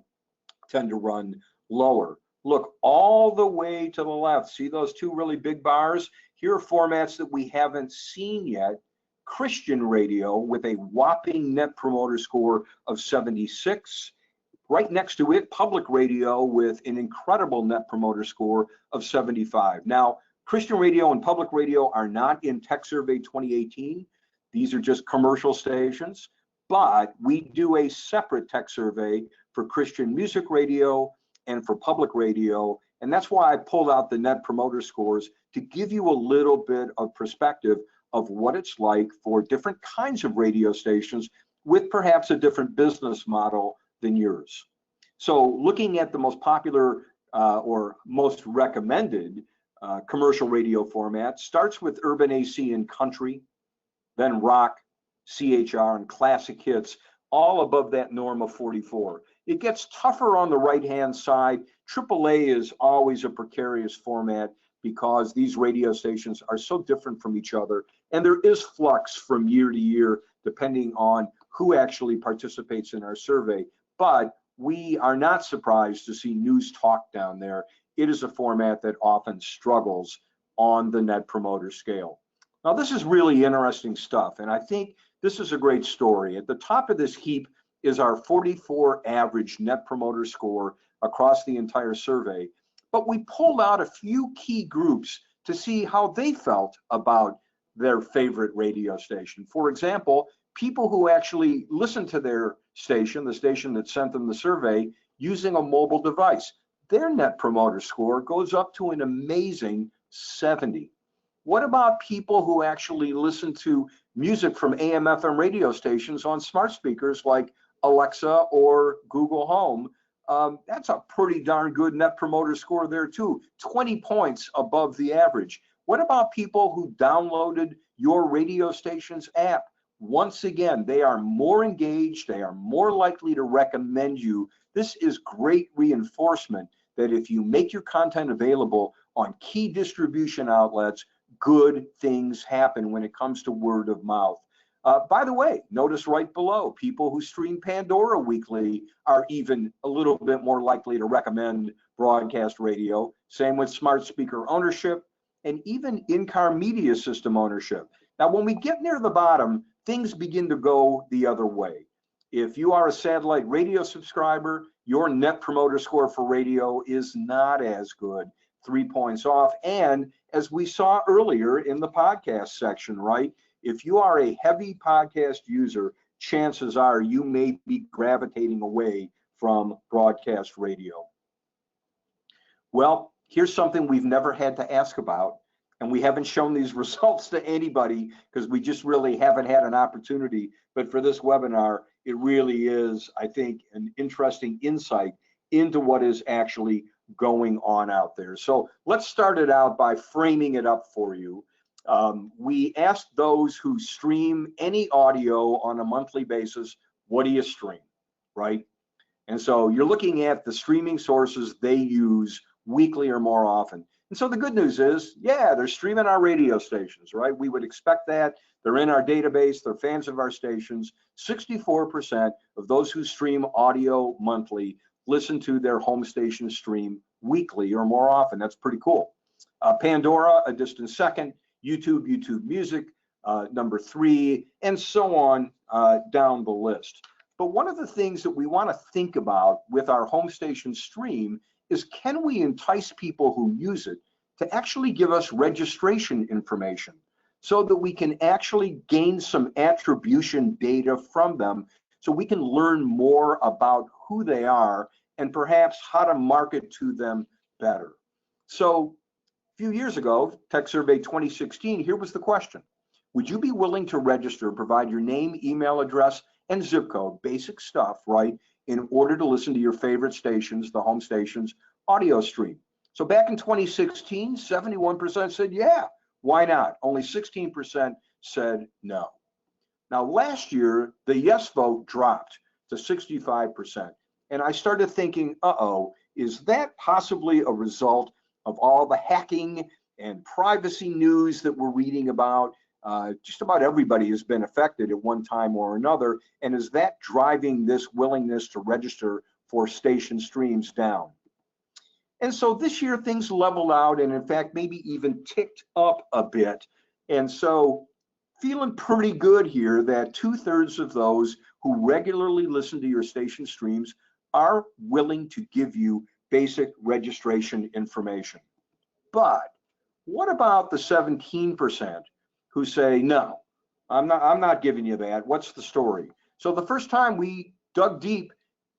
tend to run lower. Look all the way to the left. See those two really big bars? Here are formats that we haven't seen yet. Christian radio with a whopping net promoter score of 76. Right next to it, public radio with an incredible net promoter score of 75. Now, Christian radio and public radio are not in Techsurvey 2018. These are just commercial stations, but we do a separate Techsurvey for Christian music radio and for public radio. And that's why I pulled out the net promoter scores to give you a little bit of perspective of what it's like for different kinds of radio stations with perhaps a different business model than yours. So looking at the most popular or most recommended commercial radio format starts with urban AC and country, then rock, CHR, and classic hits, all above that norm of 44. It gets tougher on the right-hand side. AAA is always a precarious format because these radio stations are so different from each other, and there is flux from year to year depending on who actually participates in our survey. But we are not surprised to see news talk down there. It is a format that often struggles on the net promoter scale. Now, this is really interesting stuff, and I think this is a great story. At the top of this heap is our 44 average net promoter score across the entire survey. But we pulled out a few key groups to see how they felt about their favorite radio station. For example, people who actually listen to their station, the station that sent them the survey, using a mobile device. Their net promoter score goes up to an amazing 70. What about people who actually listen to music from AM/FM radio stations on smart speakers like Alexa or Google Home? That's a pretty darn good net promoter score there too, 20 points above the average. What about people who downloaded your radio station's app? Once again, they are more engaged, they are more likely to recommend you. This is great reinforcement that if you make your content available on key distribution outlets, good things happen when it comes to word of mouth. By the way, notice right below, people who stream Pandora weekly are even a little bit more likely to recommend broadcast radio. Same with smart speaker ownership and even in-car media system ownership. Now, when we get near the bottom, things begin to go the other way. If you are a satellite radio subscriber, your net promoter score for radio is not as good, 3 points off. And as we saw earlier in the podcast section, right? If you are a heavy podcast user, chances are you may be gravitating away from broadcast radio. Well, here's something we've never had to ask about, and we haven't shown these results to anybody because we just really haven't had an opportunity. But for this webinar, it really is, I think, an interesting insight into what is actually going on out there. So let's start it out by framing it up for you. We asked those who stream any audio on a monthly basis, what do you stream, right? And so you're looking at the streaming sources they use weekly or more often. And so the good news is, yeah, they're streaming our radio stations, right? We would expect that. They're in our database. They're fans of our stations. 64% of those who stream audio monthly listen to their home station stream weekly or more often. That's pretty cool. Pandora, a distant second. YouTube Music, number 3, and so on down the list. But one of the things that we want to think about with our home station stream is, can we entice people who use it to actually give us registration information so that we can actually gain some attribution data from them, so we can learn more about who they are and perhaps how to market to them better. So a few years ago, Techsurvey 2016, here was the question. Would you be willing to register, provide your name, email address, and zip code, basic stuff, right, in order to listen to your favorite stations, the home stations, audio stream? So back in 2016, 71% said, yeah, why not? Only 16% said no. Now, last year, the yes vote dropped to 65%. And I started thinking, uh-oh, is that possibly a result of all the hacking and privacy news that we're reading about? Just about everybody has been affected at one time or another. And is that driving this willingness to register for station streams down? And so this year things leveled out, and in fact, maybe even ticked up a bit. And so feeling pretty good here that 2/3 of those who regularly listen to your station streams are willing to give you basic registration information. But what about the 17% who say, no, I'm not giving you that. What's the story? So the first time we dug deep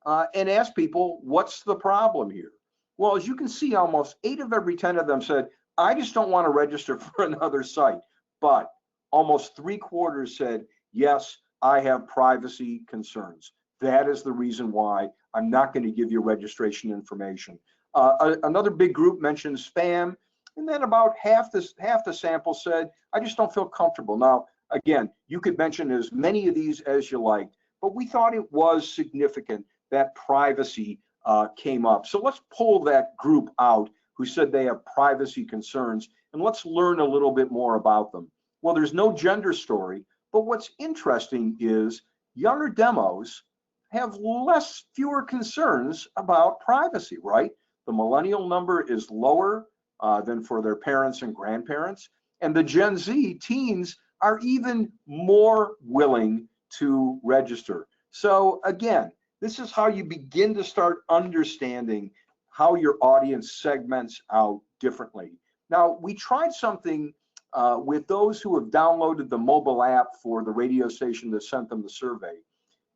and asked people, what's the problem here? Well, as you can see, almost 8 of every 10 of them said, I just don't want to register for another site. But almost 3/4 said, yes, I have privacy concerns. That is the reason why I'm not going to give you registration information. Another big group mentioned spam. And then about half the sample said, I just don't feel comfortable. Now, again, you could mention as many of these as you like, but we thought it was significant that privacy came up. So let's pull that group out who said they have privacy concerns, and let's learn a little bit more about them. Well, there's no gender story, but what's interesting is younger demos have fewer concerns about privacy, right? The millennial number is lower than for their parents and grandparents. And the Gen Z teens are even more willing to register. So again, this is how you begin to start understanding how your audience segments out differently. Now, we tried something with those who have downloaded the mobile app for the radio station that sent them the survey.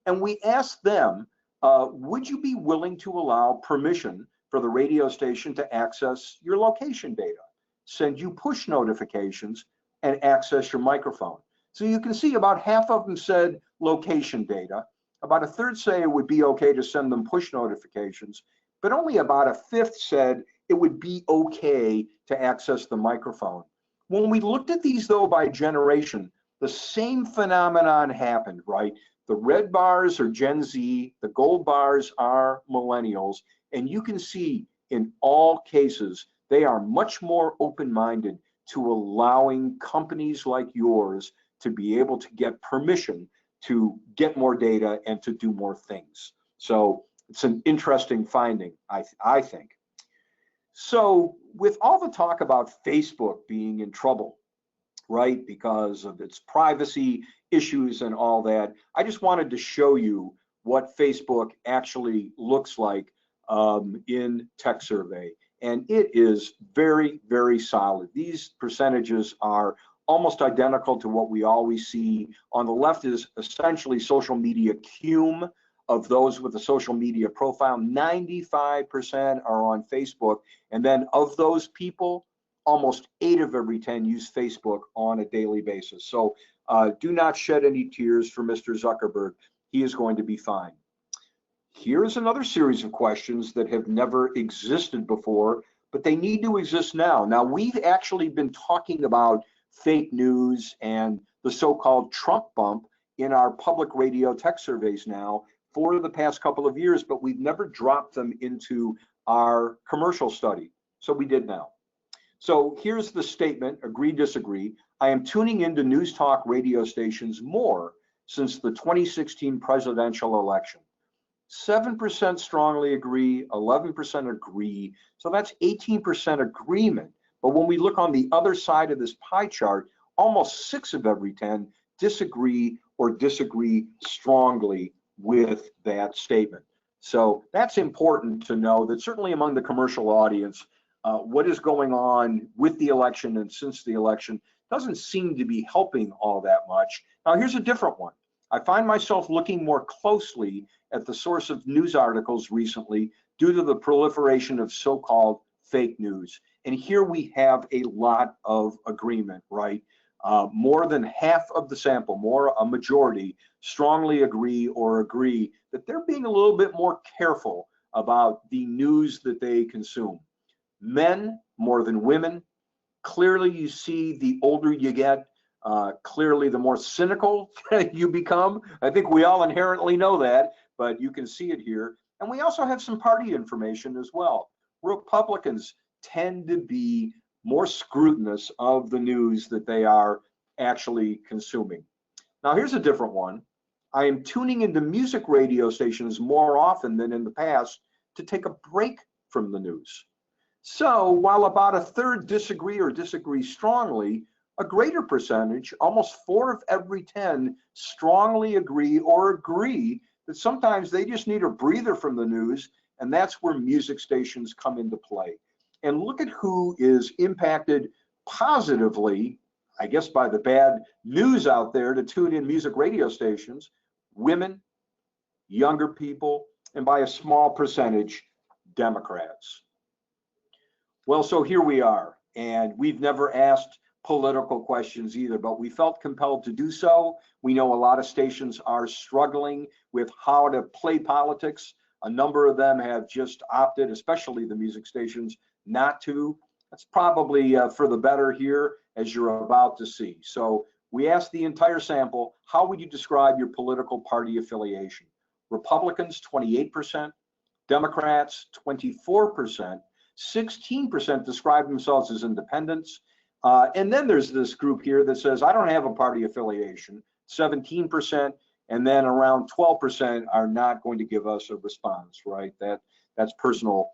And we asked them, would you be willing to allow permission for the radio station to access your location data, send you push notifications, and access your microphone? So you can see about half of them said location data. About 1/3 say it would be okay to send them push notifications, but only about 1/5 said it would be okay to access the microphone. When we looked at these, though, by generation, the same phenomenon happened, right? The red bars are Gen Z, the gold bars are millennials, and you can see in all cases, they are much more open-minded to allowing companies like yours to be able to get permission to get more data and to do more things. So it's an interesting finding, I think. So with all the talk about Facebook being in trouble, right, because of its privacy issues and all that, I just wanted to show you what Facebook actually looks like in Techsurvey. And it is very, very solid. These percentages are almost identical to what we always see. On the left is essentially social media cum of those with a social media profile. 95% are on Facebook. And then of those people, almost 8 of every 10 use Facebook on a daily basis. So do not shed any tears for Mr. Zuckerberg. He is going to be fine. Here's another series of questions that have never existed before, but they need to exist now. Now, we've actually been talking about fake news and the so-called Trump bump in our public radio tech surveys now for the past couple of years, but we've never dropped them into our commercial study. So we did now. So here's the statement, agree, disagree. I am tuning into news talk radio stations more since the 2016 presidential election. 7% strongly agree, 11% agree. So that's 18% agreement. But when we look on the other side of this pie chart, almost 6 of every 10 disagree or disagree strongly with that statement. So that's important to know that certainly among the commercial audience, what is going on with the election and since the election doesn't seem to be helping all that much. Now, here's a different one. I find myself looking more closely at the source of news articles recently due to the proliferation of so-called fake news. And here we have a lot of agreement, right? More than half of the sample, a majority, strongly agree that they're being a little bit more careful about the news that they consume. Men more than women. Clearly, you see the older you get, clearly the more cynical you become. I think we all inherently know that, but you can see it here. And we also have some party information as well. Republicans tend to be more scrutinous of the news that they are actually consuming. Now, here's a different one. I am tuning into music radio stations more often than in the past to take a break from the news. So while about a third disagree or disagree strongly, a greater percentage, almost 4 of every 10, strongly agree or agree that sometimes they just need a breather from the news, and that's where music stations come into play. And look at who is impacted positively, I guess, by the bad news out there to tune in music radio stations: women, younger people, and by a small percentage, Democrats. Well, so here we are, and we've never asked political questions either, but we felt compelled to do so. We know a lot of stations are struggling with how to play politics. A number of them have just opted, especially the music stations, not to. That's probably for the better here, as you're about to see. So we asked the entire sample, how would you describe your political party affiliation? Republicans, 28%, Democrats, 24%, 16% describe themselves as independents. And then there's this group here that says, I don't have a party affiliation, 17%, and then around 12% are not going to give us a response, right? That's personal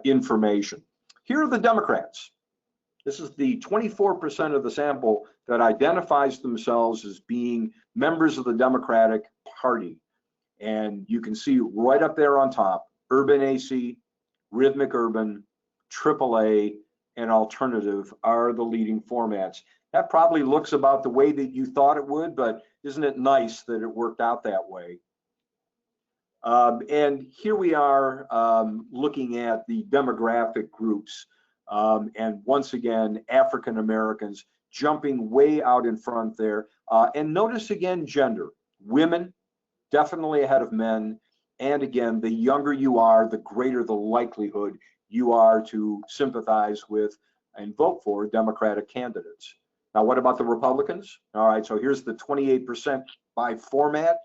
information. Here are the Democrats. This is the 24% of the sample that identifies themselves as being members of the Democratic Party. And you can see right up there on top, Urban AC, Rhythmic Urban, AAA, and Alternative are the leading formats. That probably looks about the way that you thought it would, but isn't it nice that it worked out that way? And here we are looking at the demographic groups. And once again, African Americans jumping way out in front there. And notice again, gender. Women, definitely ahead of men. And again, the younger you are, the greater the likelihood you are to sympathize with and vote for Democratic candidates. Now, what about the Republicans? All right, so here's the 28% by format.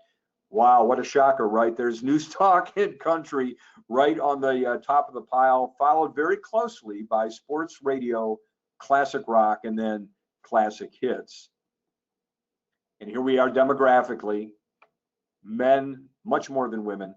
Wow, what a shocker, right? There's News Talk and Country right on the top of the pile, followed very closely by sports radio, classic rock, and then classic hits. And here we are demographically, men much more than women,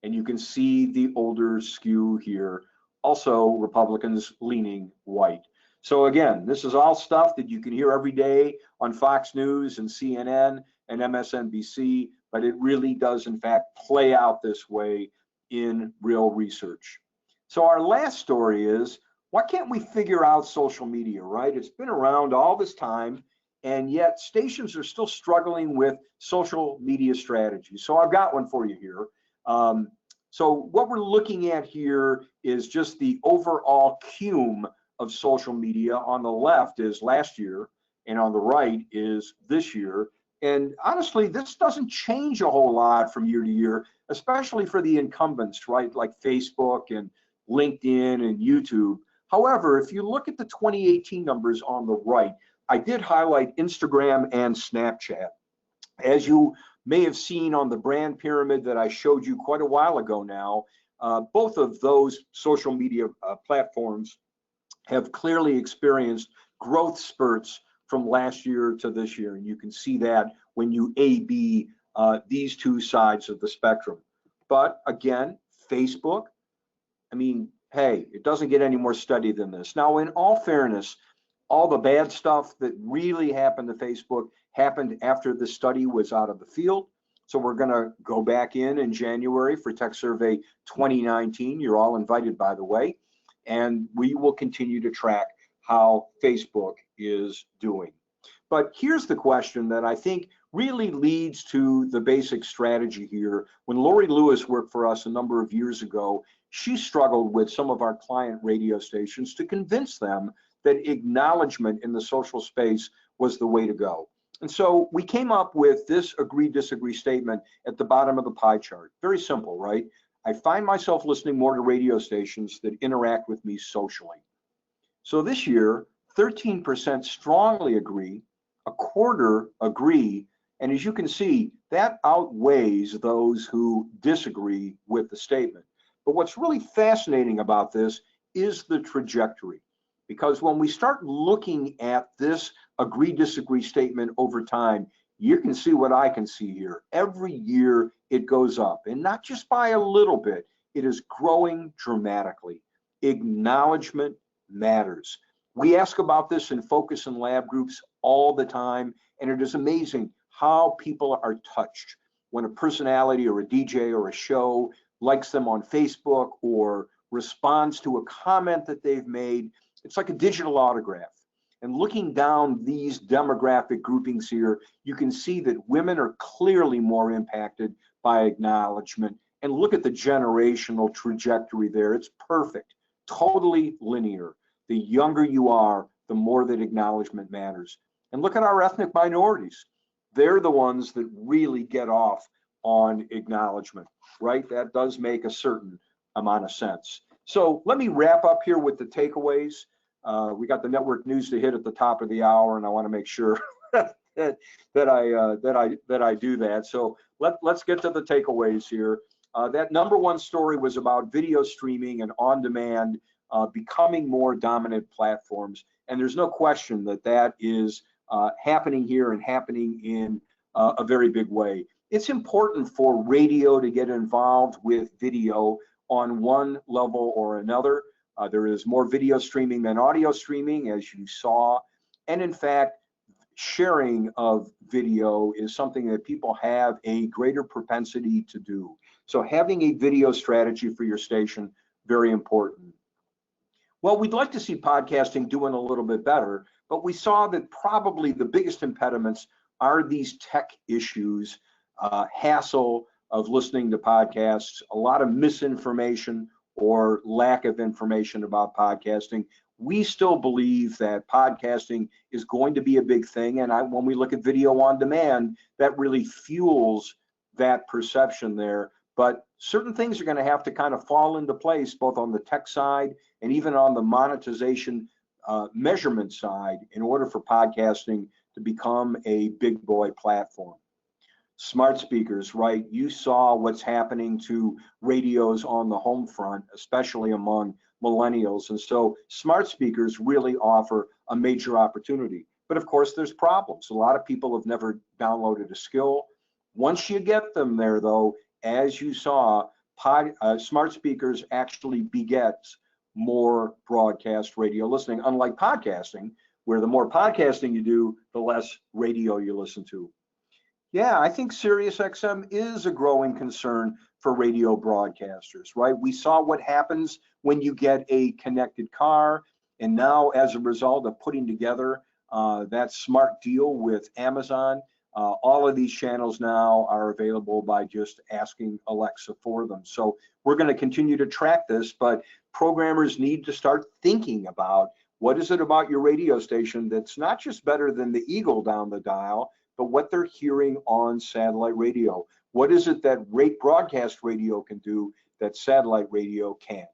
and you can see the older skew here. Also, Republicans leaning white. So again, this is all stuff that you can hear every day on Fox News and CNN and MSNBC, but it really does in fact play out this way in real research. So our last story is, why can't we figure out social media, right? It's been around all this time, and yet stations are still struggling with social media strategies. So I've got one for you here. So what we're looking at here is just the overall cume of social media. On the left is last year, and on the right is this year. And honestly, this doesn't change a whole lot from year to year, especially for the incumbents, right? Like Facebook and LinkedIn and YouTube. However, if you look at the 2018 numbers on the right, I did highlight Instagram and Snapchat. As you may have seen on the brand pyramid that I showed you quite a while ago now, both of those social media platforms have clearly experienced growth spurts from last year to this year. And you can see that when you A/B these two sides of the spectrum. But again, Facebook, I mean, hey, it doesn't get any more study than this. Now, in all fairness, all the bad stuff that really happened to Facebook happened after the study was out of the field. So we're going to go back in January for Techsurvey 2019. You're all invited, by the way, and we will continue to track how Facebook is doing. But here's the question that I think really leads to the basic strategy here. When Lori Lewis worked for us a number of years ago, she struggled with some of our client radio stations to convince them that acknowledgement in the social space was the way to go. And so we came up with this agree disagree statement at the bottom of the pie chart. Very simple, right? I find myself listening more to radio stations that interact with me socially. So this year, 13% strongly agree, a quarter agree, and as you can see, that outweighs those who disagree with the statement. But what's really fascinating about this is the trajectory, because when we start looking at this agree disagree statement over time, you can see what I can see here. Every year it goes up, and not just by a little bit, it is growing dramatically. Acknowledgement matters. We ask about this in focus and lab groups all the time, and it is amazing how people are touched when a personality or a DJ or a show likes them on Facebook or responds to a comment that they've made. It's like a digital autograph. And looking down these demographic groupings here, you can see that women are clearly more impacted by acknowledgement. And look at the generational trajectory there. It's perfect, totally linear. The younger you are, the more that acknowledgement matters. And look at our ethnic minorities. They're the ones that really get off on acknowledgement, right? That does make a certain amount of sense. So let me wrap up here with the takeaways. We got the network news to hit at the top of the hour, and I want to make sure that I do that. So let's get to the takeaways here. That number one story was about video streaming and on-demand becoming more dominant platforms, and there's no question that that is happening here and happening in a very big way. It's important for radio to get involved with video on one level or another. There is more video streaming than audio streaming, as you saw. And in fact, sharing of video is something that people have a greater propensity to do. So having a video strategy for your station, very important. Well, we'd like to see podcasting doing a little bit better, but we saw that probably the biggest impediments are these tech issues, hassle of listening to podcasts, a lot of misinformation or lack of information about podcasting. We still believe that podcasting is going to be a big thing. And when we look at video on demand, that really fuels that perception there. But certain things are going to have to kind of fall into place, both on the tech side and even on the monetization measurement side, in order for podcasting to become a big boy platform. Smart speakers, right? You saw what's happening to radios on the home front, especially among millennials. And so smart speakers really offer a major opportunity. But of course, there's problems. A lot of people have never downloaded a skill. Once you get them there, though, as you saw, smart speakers actually begets more broadcast radio listening, unlike podcasting, where the more podcasting you do, the less radio you listen to. Yeah, I think SiriusXM is a growing concern for radio broadcasters, right? We saw what happens when you get a connected car, and now as a result of putting together that smart deal with Amazon, all of these channels now are available by just asking Alexa for them. So we're going to continue to track this, but programmers need to start thinking about what is it about your radio station that's not just better than the Eagle down the dial, but what they're hearing on satellite radio. What is it that broadcast radio can do that satellite radio can't?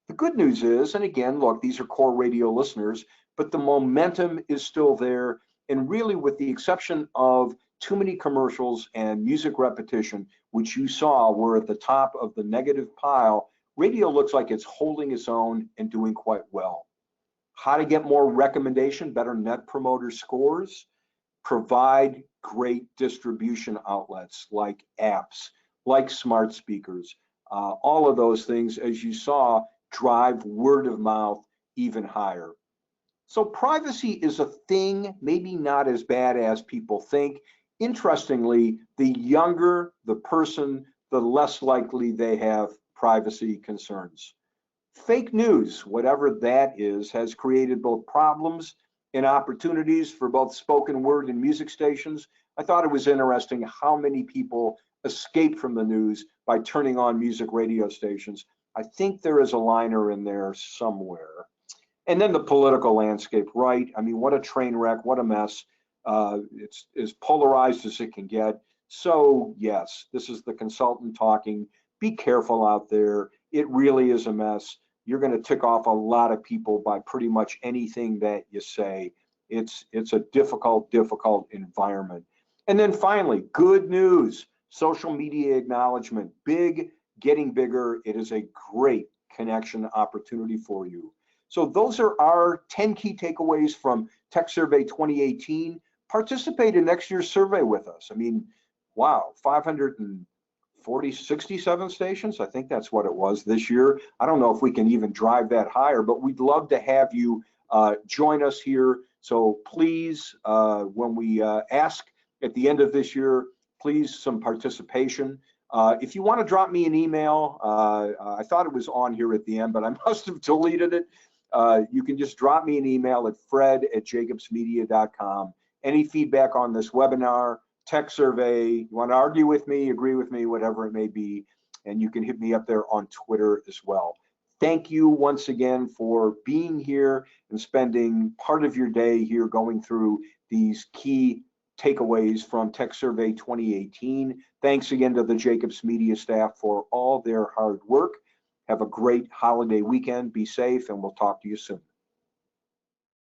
The good news is, and again, look, these are core radio listeners, but the momentum is still there. And really, with the exception of too many commercials and music repetition, which you saw were at the top of the negative pile, radio looks like it's holding its own and doing quite well. How to get more recommendation, better net promoter scores? Provide great distribution outlets like apps, like smart speakers. All of those things, as you saw, drive word of mouth even higher. So privacy is a thing, maybe not as bad as people think. Interestingly, the younger the person, the less likely they have privacy concerns. Fake news, whatever that is, has created both problems and opportunities for both spoken word and music stations. I thought it was interesting how many people escape from the news by turning on music radio stations. I think there is a liner in there somewhere. And then the political landscape, right? I mean, what a train wreck, what a mess. It's as polarized as it can get. So yes, this is the consultant talking. Be careful out there. It really is a mess. You're going to tick off a lot of people by pretty much anything that you say. It's a difficult environment. And then finally, good news, social media acknowledgement, big, getting bigger. It is a great connection opportunity for you. So those are our 10 key takeaways from Techsurvey 2018. Participate in next year's survey with us. I mean, wow, 67 stations. I think that's what it was this year. I don't know if we can even drive that higher, but we'd love to have you join us here. So please, when we ask at the end of this year, please some participation. If you want to drop me an email, I thought it was on here at the end, but I must have deleted it. You can just drop me an email at fred@jacapsmedia.com. Any feedback on this webinar, Techsurvey, you want to argue with me, agree with me, whatever it may be, and you can hit me up there on Twitter as well. Thank you once again for being here and spending part of your day here going through these key takeaways from Techsurvey 2018. Thanks again to the Jacapps Media staff for all their hard work. Have a great holiday weekend. Be safe, and we'll talk to you soon.